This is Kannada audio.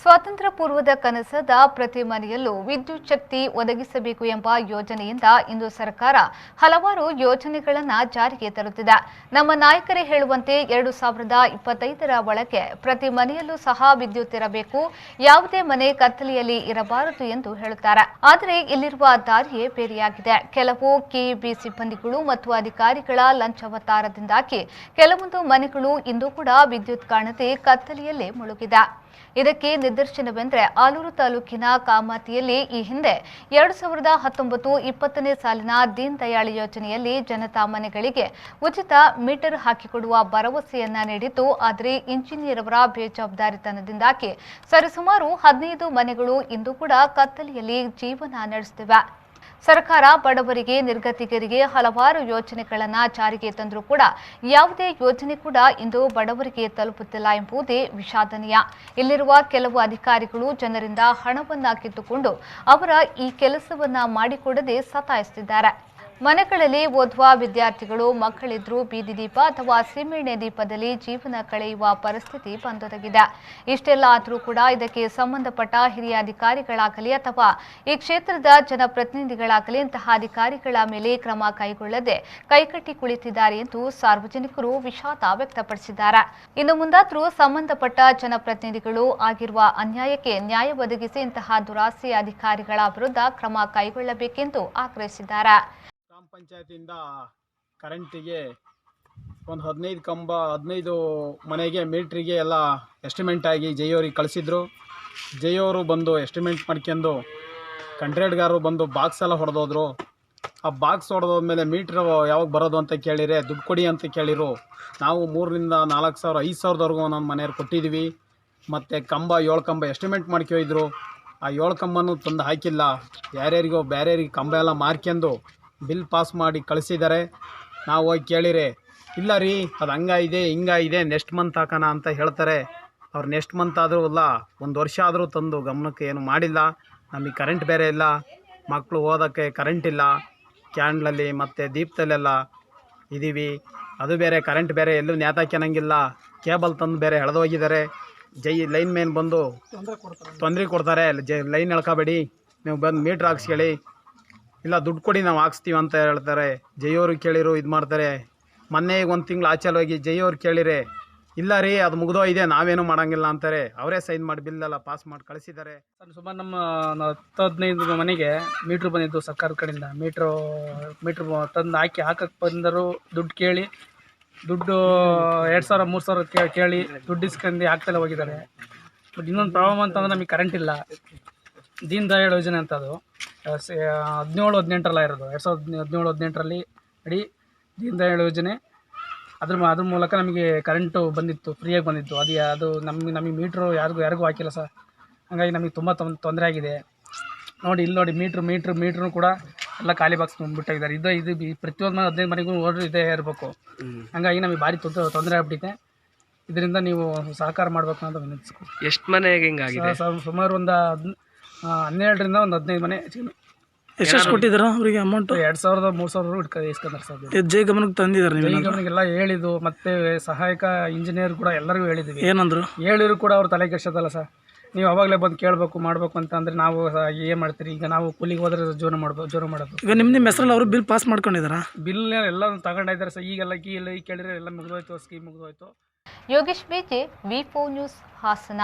ಸ್ವಾತಂತ್ರ್ಯ ಪೂರ್ವದ ಕನಸಾದ ಪ್ರತಿ ಮನೆಯಲ್ಲೂ ವಿದ್ಯುತ್ ಶಕ್ತಿ ಒದಗಿಸಬೇಕು ಎಂಬ ಯೋಜನೆಯಿಂದ ಇಂದು ಸರ್ಕಾರ ಹಲವಾರು ಯೋಜನೆಗಳನ್ನು ಜಾರಿಗೆ ತರುತ್ತಿದೆ. ನಮ್ಮ ನಾಯಕರೇ ಹೇಳುವಂತೆ 2025ರ ಒಳಗೆ ಪ್ರತಿ ಮನೆಯಲ್ಲೂ ಸಹ ವಿದ್ಯುತ್ ಇರಬೇಕು, ಯಾವುದೇ ಮನೆ ಕತ್ತಲೆಯಲ್ಲಿ ಇರಬಾರದು ಎಂದು ಹೇಳುತ್ತಾರೆ. ಆದರೆ ಇಲ್ಲಿರುವ ದಾರಿಯೇ ಬೇರೆಯಾಗಿದೆ. ಕೆಲವು ಕೆಇಬಿ ಸಿಬ್ಬಂದಿಗಳು ಮತ್ತು ಅಧಿಕಾರಿಗಳ ಲಂಚಾವತಾರದಿಂದಾಗಿ ಕೆಲವೊಂದು ಮನೆಗಳು ಇಂದು ಕೂಡ ವಿದ್ಯುತ್ ಕಾಣದೆ ಕತ್ತಲೆಯಲ್ಲೇ ಮುಳುಗಿದೆ. ಇದಕ್ಕೆ ನಿದರ್ಶನವೆಂದರೆ ಆಲೂರು ತಾಲೂಕಿನ ಕಾಮಾತಿಯಲ್ಲಿ ಈ ಹಿಂದೆ 2019-20ನೇ ಸಾಲಿನ ದೀನ್ ದಯಾಳ್ ಯೋಜನೆಯಲ್ಲಿ ಜನತಾ ಮನೆಗಳಿಗೆ ಉಚಿತ ಮೀಟರ್ ಹಾಕಿಕೊಡುವ ಭರವಸೆಯನ್ನ ನೀಡಿತ್ತು. ಆದರೆ ಇಂಜಿನಿಯರ್ ಅವರ ಬೇಜವಾಬ್ದಾರಿತನದಿಂದಾಗಿ ಸರಿಸುಮಾರು 15 ಮನೆಗಳು ಇಂದು ಕೂಡ ಕತ್ತಲೆಯಲ್ಲಿ ಜೀವನ ನಡೆಸುತ್ತಿವೆ. ಸರ್ಕಾರ ಬಡವರಿಗೆ, ನಿರ್ಗತಿಕರಿಗೆ ಹಲವಾರು ಯೋಜನೆಗಳನ್ನು ಜಾರಿಗೆ ತಂದರೂ ಕೂಡ ಯಾವುದೇ ಯೋಜನೆ ಕೂಡ ಇಂದು ಬಡವರಿಗೆ ತಲುಪುತ್ತಿಲ್ಲ ಎಂಬುದೇ ವಿಷಾದನೀಯ. ಇಲ್ಲಿರುವ ಕೆಲವು ಅಧಿಕಾರಿಗಳು ಜನರಿಂದ ಹಣವನ್ನು ಕಿತ್ತುಕೊಂಡು ಅವರ ಈ ಕೆಲಸವನ್ನ ಮಾಡಿಕೊಡದೆ ಸತಾಯಿಸುತ್ತಿದ್ದಾರೆ. ಮನೆಗಳಲ್ಲಿ ಓದುವ ವಿದ್ಯಾರ್ಥಿಗಳು ಮಕ್ಕಳಿದ್ರೂ ಬೀದಿ ದೀಪ ಅಥವಾ ಸೀಮೆಎಣ್ಣೆ ದೀಪದಲ್ಲಿ ಜೀವನ ಕಳೆಯುವ ಪರಿಸ್ಥಿತಿ ಬಂದೊದಗಿದೆ. ಇಷ್ಟೆಲ್ಲ ಆದರೂ ಕೂಡ ಇದಕ್ಕೆ ಸಂಬಂಧಪಟ್ಟ ಹಿರಿಯ ಅಧಿಕಾರಿಗಳಾಗಲಿ ಅಥವಾ ಈ ಕ್ಷೇತ್ರದ ಜನಪ್ರತಿನಿಧಿಗಳಾಗಲಿ ಇಂತಹ ಅಧಿಕಾರಿಗಳ ಮೇಲೆ ಕ್ರಮ ಕೈಗೊಳ್ಳದೆ ಕೈಕಟ್ಟಿ ಕುಳಿತಿದ್ದಾರೆ ಎಂದು ಸಾರ್ವಜನಿಕರು ವಿಷಾದ ವ್ಯಕ್ತಪಡಿಸಿದ್ದಾರೆ. ಇನ್ನು ಮುಂದಾದರೂ ಸಂಬಂಧಪಟ್ಟ ಜನಪ್ರತಿನಿಧಿಗಳು ಆಗಿರುವ ಅನ್ಯಾಯಕ್ಕೆ ನ್ಯಾಯ ಒದಗಿಸಿ ಇಂತಹ ದುರಾಸೆ ಅಧಿಕಾರಿಗಳ ವಿರುದ್ಧ ಕ್ರಮ ಕೈಗೊಳ್ಳಬೇಕೆಂದು ಆಗ್ರಹಿಸಿದ್ದಾರೆ. ಗ್ರಾಮ ಪಂಚಾಯತಿಯಿಂದ ಕರೆಂಟಿಗೆ ಒಂದು 15 ಕಂಬ 15 ಮನೆಗೆ ಮೀಟ್ರಿಗೆ ಎಲ್ಲ ಎಸ್ಟಿಮೇಟ್ ಆಗಿ ಜೈಯವ್ರಿಗೆ ಕಳಿಸಿದ್ರು. ಜೈಯವರು ಬಂದು ಎಸ್ಟಿಮೇಟ್ ಮಾಡ್ಕೊಂಡು ಕಂಟ್ರಾಕ್ಟ್ಗಾರರು ಬಂದು ಬಾಕ್ಸ್ ಎಲ್ಲ ಹೊಡೆದೋದ್ರು. ಆ ಬಾಕ್ಸ್ ಹೊಡೆದೋದ್ಮೇಲೆ ಮೀಟ್ರ್ ಯಾವಾಗ ಬರೋದು ಅಂತ ಕೇಳಿರೆ ದುಡ್ಡು ಕೊಡಿ ಅಂತ ಕೇಳಿರು. ನಾವು 3,000 4,000 5,000ವರೆಗೂ ಒಂದೊಂದು ಮನೆಯವ್ರು ಕೊಟ್ಟಿದ್ದೀವಿ. ಮತ್ತು ಕಂಬ 7 ಕಂಬ ಎಸ್ಟಿಮೇಟ್ ಮಾಡ್ಕೊಯಿದ್ರು. ಆ 7 ಕಂಬನೂ ತಂದು ಹಾಕಿಲ್ಲ. ಯಾರ್ಯಾರಿಗೋ ಬೇರೆಯವ್ರಿಗೆ ಕಂಬ ಎಲ್ಲ ಮಾರ್ಕೊಂಡು ಬಿಲ್ ಪಾಸ್ ಮಾಡಿ ಕಳಿಸಿದ್ದಾರೆ. ನಾವು ಹೋಗಿ ಕೇಳಿರೆ ಇಲ್ಲ ರೀ, ಅದು ಹಂಗಾಗಿದೆ ಹಿಂಗಾಗಿದೆ ನೆಕ್ಸ್ಟ್ ಮಂತ್ ಹಾಕೋಣ ಅಂತ ಹೇಳ್ತಾರೆ. ಅವ್ರು ನೆಕ್ಸ್ಟ್ ಮಂತ್ ಆದರೂ ಇಲ್ಲ, 1 ವರ್ಷ ಆದರೂ ತಂದು ಗಮನಕ್ಕೆ ಏನು ಮಾಡಿಲ್ಲ. ನಮಗೆ ಕರೆಂಟ್ ಬೇರೆ ಇಲ್ಲ, ಮಕ್ಕಳು ಓದೋಕ್ಕೆ ಕರೆಂಟ್ ಇಲ್ಲ, ಕ್ಯಾಂಡ್ಲಲ್ಲಿ ಮತ್ತು ದೀಪದಲ್ಲೆಲ್ಲ ಇದ್ದೀವಿ. ಅದು ಬೇರೆ ಕರೆಂಟ್ ಬೇರೆ ಎಲ್ಲೂ ನೇತಾಕ್ಯನಂಗಿಲ್ಲ. ಕೇಬಲ್ ತಂದು ಬೇರೆ ಎಳೆದೋಗಿದ್ದಾರೆ. ಲೈನ್ ಮ್ಯಾನ್ ಬಂದು ತೊಂದರೆ ಕೊಡ್ತಾರೆ. ಲೈನ್ ಎಳ್ಕೊಬೇಡಿ, ನೀವು ಬಂದು ಮೀಟ್ರ್ ಹಾಕ್ಸ್ಕೊಳ್ಳಿ, ಇಲ್ಲ ದುಡ್ಡು ಕೊಡಿ ನಾವು ಹಾಕ್ಸ್ತೀವಿ ಅಂತ ಹೇಳ್ತಾರೆ. ಜೈಯವರು ಕೇಳಿರು ಇದು ಮಾಡ್ತಾರೆ. ಮೊನ್ನೆ 1 ತಿಂಗಳು ಆಚೆಲ್ ಹೋಗಿ ಜೈಯವ್ರು ಕೇಳಿರೆ ಇಲ್ಲ ರೀ ಅದು ಮುಗಿದೋಗಿದೆ ನಾವೇನು ಮಾಡೋಂಗಿಲ್ಲ ಅಂತಾರೆ. ಅವರೇ ಸೈನ್ ಮಾಡಿ ಬಿಲ್ಲೆಲ್ಲ ಪಾಸ್ ಮಾಡಿ ಕಳಿಸಿದ್ದಾರೆ. ಸುಮಾರು ನಮ್ಮ 10-15 ಮನೆಗೆ ಮೀಟ್ರ್ ಬಂದಿದ್ದು ಸರ್ಕಾರದ ಕಡೆಯಿಂದ. ಮೀಟ್ರ್ ತಂದು ಹಾಕಕ್ಕೆ ಬಂದರು. ದುಡ್ಡು ಕೇಳಿ ದುಡ್ಡು 2,000-3,000 ಕೇಳಿ ದುಡ್ಡು ಇಸ್ಕೊಂಡು ಹಾಕ್ತಲೇ ಹೋಗಿದ್ದಾರೆ. ಬಟ್ ಇನ್ನೊಂದು ಪ್ರಾಬ್ಲಮ್ ಅಂತಂದ್ರೆ ನಮಗೆ ಕರೆಂಟ್ ಇಲ್ಲ. ದೀನ್ ದಯಾಳ್ ಯೋಜನೆ ಅಂತ ಅದು 17-18 ಇರೋದು. 2017-18ರಲ್ಲಿ ಅಡಿ ದೀನ್ ದಯಾಳ್ ಯೋಜನೆ ಅದ್ರ ಮೂಲಕ ನಮಗೆ ಕರೆಂಟು ಬಂದಿತ್ತು, ಫ್ರೀಯಾಗಿ ಬಂದಿತ್ತು. ಅದು ನಮಗೆ ಮೀಟ್ರು ಯಾರಿಗೂ ಹಾಕಿಲ್ಲ ಸರ್. ಹಾಗಾಗಿ ನಮಗೆ ತುಂಬ ತೊಂದರೆ ಆಗಿದೆ. ನೋಡಿ ಇಲ್ಲಿ ನೋಡಿ ಮೀಟ್ರೂ ಕೂಡ ಎಲ್ಲ ಖಾಲಿ ಬಾಕ್ಸ್ ಬಿಟ್ಟಿದ್ದಾರೆ. ಇದು ಪ್ರತಿಯೊಂದು 15 ಮನೆಗೂ ನೋಡ್ರಿ ಇದೇ ಇರಬೇಕು. ಹಾಗಾಗಿ ನಮಗೆ ಭಾರಿ ತೊಂದರೆ ಆಗ್ಬಿಟ್ಟಿದೆ. ಇದರಿಂದ ನೀವು ಸಹಕಾರ ಮಾಡಬೇಕು ಅಂತ ವಿನಂತಿಸ್ಕೊಂಡು. ಎಷ್ಟು ಮನೆಗೆ ಹಿಂಗಾಗಿದೆ? ಸುಮಾರು ಒಂದು 12ರಿಂದ ಒಂದು 15 ಮನೆ. ಎಷ್ಟು ಕೊಟ್ಟಿದ್ದೀರಾ ಅವರಿಗೆ ಅಮೌಂಟ್? 2,000-3,000 ಇಸ್ಕೊಂಡ್ರೆ ಸರ್. ಜೈ ಗಮನಕ್ಕೆ ತಂದಿದ್ದಾರೆ? ಜೈ ಗಮನಕ್ಕೆಲ್ಲ ಹೇಳಿದ್ದು, ಮತ್ತೆ ಸಹಾಯಕ ಇಂಜಿನಿಯರ್ ಕೂಡ ಎಲ್ಲರಿಗೂ ಹೇಳಿದ್ವಿ. ಏನಂದ್ರು? ಹೇಳಿದ್ರು ಕೂಡ ಅವ್ರು ತಲೆ ಕೆಡ್ಸೋದಲ್ಲ ಸರ್. ನೀವು ಅವಾಗಲೇ ಬಂದು ಕೇಳಬೇಕು ಮಾಡಬೇಕು ಅಂತ ಅಂದರೆ ನಾವು ಏನು ಮಾಡ್ತೀರಿ? ಈಗ ನಾವು ಕೂಲಿಗೆ ಹೋದ್ರೆ ಜೀವನ ಮಾಡೋದು. ಈಗ ನಿಮ್ಮ ಹೆಸರಲ್ಲಿ ಅವರು ಬಿಲ್ ಪಾಸ್ ಮಾಡ್ಕೊಂಡಿದ್ದಾರಾ? ಬಿಲ್ ಎಲ್ಲ ತಗೊಂಡಿದ್ದಾರೆ ಸರ್. ಈಗೆಲ್ಲ ಕೇಳಿದ್ರೆ ಎಲ್ಲ ಮುಗಿದೋಯ್ತು, ಸ್ಕೀಮ್ ಮುಗಿದೋಯ್ತು. ಯೋಗೇಶ್ ಬೇಜೆ, ವಿ4 ನ್ಯೂಸ್, ಹಾಸನ.